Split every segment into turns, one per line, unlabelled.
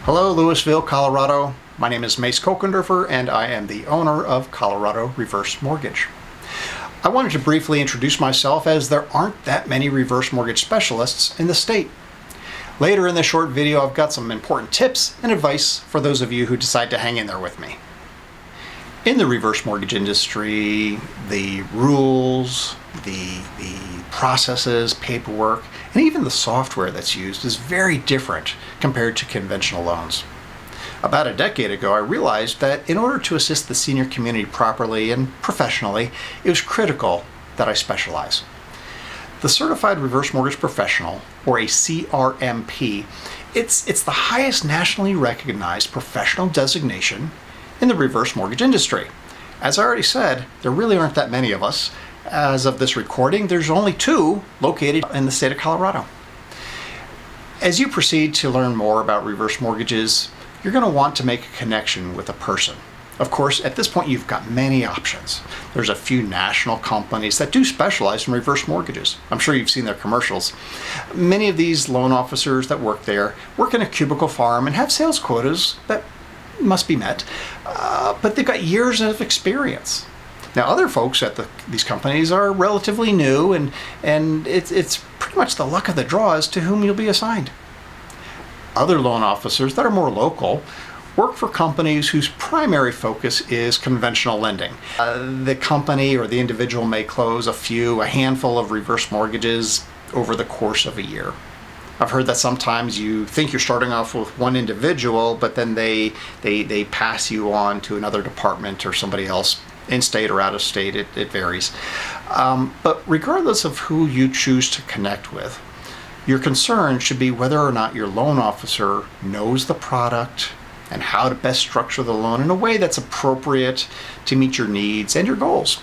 Hello, Louisville, Colorado. My name is Mace Kochenderfer, and I am the owner of Colorado Reverse Mortgage. I wanted to briefly introduce myself as there aren't that many reverse mortgage specialists in the state. Later in this short video, I've got some important tips and advice for those of you who decide to hang in there with me. In the reverse mortgage industry, the rules, the processes, paperwork, and even the software that's used is very different compared to conventional loans. About a decade ago, I realized that in order to assist the senior community properly and professionally, it was critical that I specialize. The Certified Reverse Mortgage Professional, or a CRMP, it's the highest nationally recognized professional designation in the reverse mortgage industry. As I already said, there really aren't that many of us. As of this recording, there's only 2 located in the state of Colorado. As you proceed to learn more about reverse mortgages, you're going to want to make a connection with a person. Of course, at this point, you've got many options. There's a few national companies that do specialize in reverse mortgages. I'm sure you've seen their commercials. Many of these loan officers that work there work in a cubicle farm and have sales quotas that must be met, but they've got years of experience. Now, other folks at these companies are relatively new, and it's pretty much the luck of the draw as to whom you'll be assigned. Other loan officers that are more local work for companies whose primary focus is conventional lending. The company or the individual may close a handful of reverse mortgages over the course of a year. I've heard that sometimes you think you're starting off with one individual, but then they pass you on to another department or somebody else, in-state or out of state, it varies. But regardless of who you choose to connect with, your concern should be whether or not your loan officer knows the product and how to best structure the loan in a way that's appropriate to meet your needs and your goals.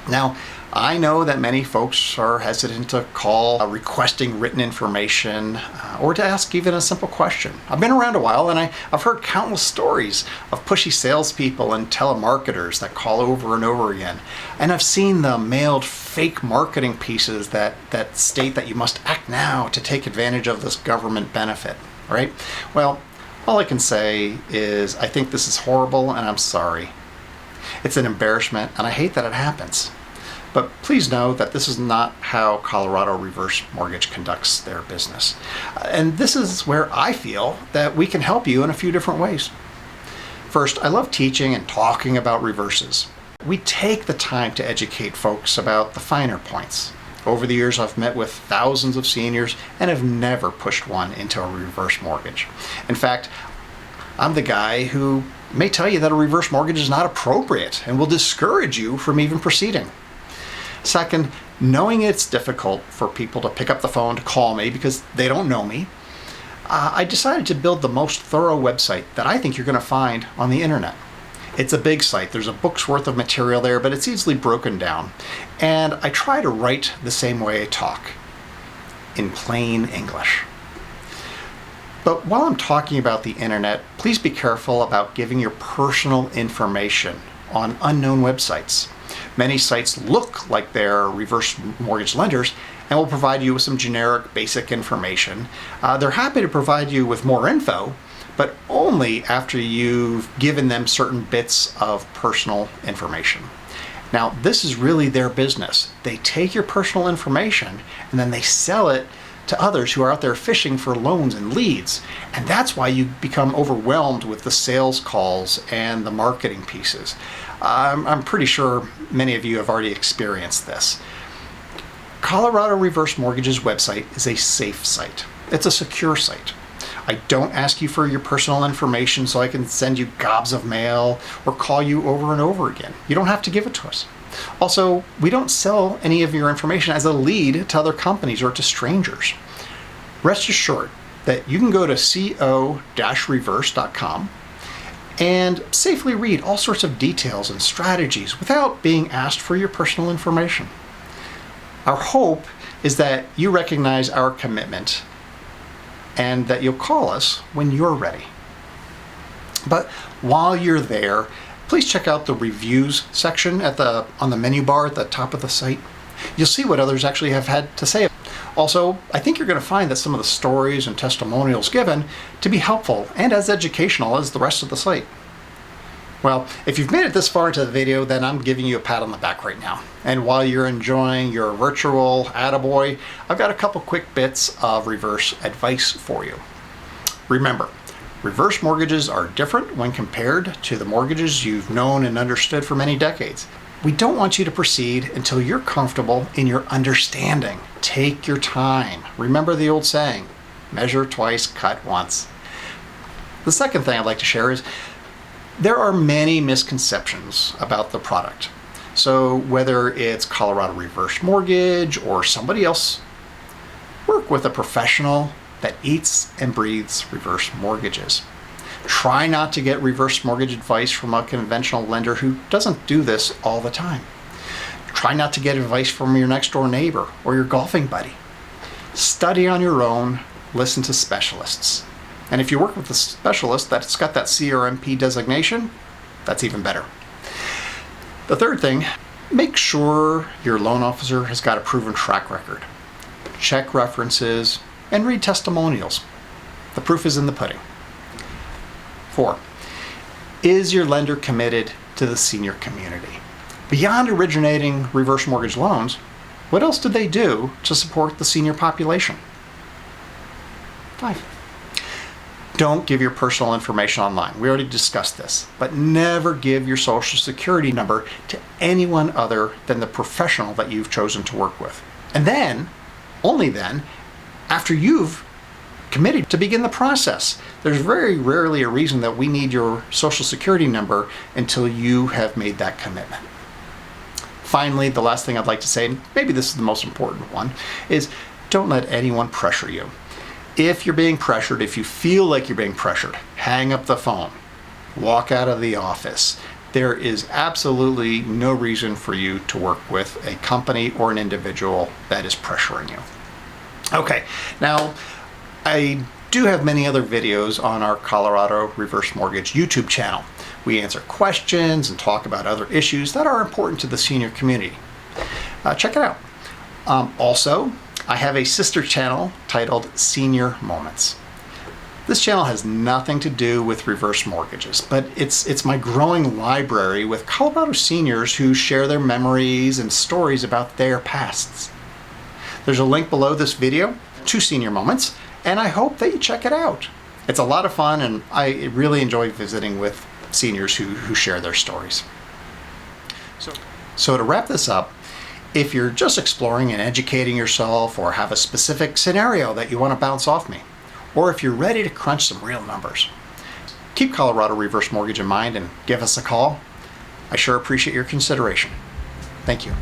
Now, I know that many folks are hesitant to call requesting written information or to ask even a simple question. I've been around a while, and I've heard countless stories of pushy salespeople and telemarketers that call over and over again. And I've seen the mailed fake marketing pieces that state that you must act now to take advantage of this government benefit, right? Well, all I can say is I think this is horrible, and I'm sorry. It's an embarrassment, and I hate that it happens. But please know that this is not how Colorado Reverse Mortgage conducts their business. And this is where I feel that we can help you in a few different ways. First, I love teaching and talking about reverses. We take the time to educate folks about the finer points. Over the years, I've met with thousands of seniors and have never pushed one into a reverse mortgage. In fact, I'm the guy who may tell you that a reverse mortgage is not appropriate and will discourage you from even proceeding. Second, knowing it's difficult for people to pick up the phone to call me because they don't know me, I decided to build the most thorough website that I think you're going to find on the internet. It's a big site. There's a book's worth of material there, but it's easily broken down. And I try to write the same way I talk, in plain English. But while I'm talking about the internet, please be careful about giving your personal information on unknown websites. Many sites look like they're reverse mortgage lenders and will provide you with some generic basic information. They're happy to provide you with more info, but only after you've given them certain bits of personal information. Now, this is really their business. They take your personal information and then they sell it to others who are out there fishing for loans and leads. And that's why you become overwhelmed with the sales calls and the marketing pieces. I'm pretty sure many of you have already experienced this. Colorado Reverse Mortgage's website is a safe site. It's a secure site. I don't ask you for your personal information so I can send you gobs of mail or call you over and over again. You don't have to give it to us. Also, we don't sell any of your information as a lead to other companies or to strangers. Rest assured that you can go to co-reverse.com and safely read all sorts of details and strategies without being asked for your personal information. Our hope is that you recognize our commitment and that you'll call us when you're ready. But while you're there, please check out the reviews section on the menu bar at the top of the site. You'll see what others actually have had to say. Also, I think you're going to find that some of the stories and testimonials given to be helpful and as educational as the rest of the site. Well, if you've made it this far into the video, then I'm giving you a pat on the back right now. And while you're enjoying your virtual attaboy, I've got a couple quick bits of reverse advice for you. Remember, reverse mortgages are different when compared to the mortgages you've known and understood for many decades. We don't want you to proceed until you're comfortable in your understanding. Take your time. Remember the old saying, measure twice, cut once. The second thing I'd like to share is there are many misconceptions about the product. So whether it's Colorado Reverse Mortgage or somebody else, work with a professional that eats and breathes reverse mortgages. Try not to get reverse mortgage advice from a conventional lender who doesn't do this all the time. Try not to get advice from your next door neighbor or your golfing buddy. Study on your own, listen to specialists. And if you work with a specialist that's got that CRMP designation, that's even better. The third thing, make sure your loan officer has got a proven track record. Check references and read testimonials. The proof is in the pudding. 4, is your lender committed to the senior community? Beyond originating reverse mortgage loans, what else do they do to support the senior population? 5, don't give your personal information online. We already discussed this, but never give your social security number to anyone other than the professional that you've chosen to work with. And then, only then, after you've committed to begin the process. There's very rarely a reason that we need your social security number until you have made that commitment. Finally, the last thing I'd like to say, and maybe this is the most important one, is don't let anyone pressure you. If you're being pressured, if you feel like you're being pressured, hang up the phone, walk out of the office. There is absolutely no reason for you to work with a company or an individual that is pressuring you. Okay, now I do have many other videos on our Colorado Reverse Mortgage YouTube channel. We answer questions and talk about other issues that are important to the senior community. Check it out. Also, I have a sister channel titled Senior Moments. This channel has nothing to do with reverse mortgages, but it's my growing library with Colorado seniors who share their memories and stories about their pasts. There's a link below this video to Senior Moments, and I hope that you check it out. It's a lot of fun, and I really enjoy visiting with seniors who share their stories. So to wrap this up, if you're just exploring and educating yourself or have a specific scenario that you want to bounce off me, or if you're ready to crunch some real numbers, keep Colorado Reverse Mortgage in mind and give us a call. I sure appreciate your consideration. Thank you.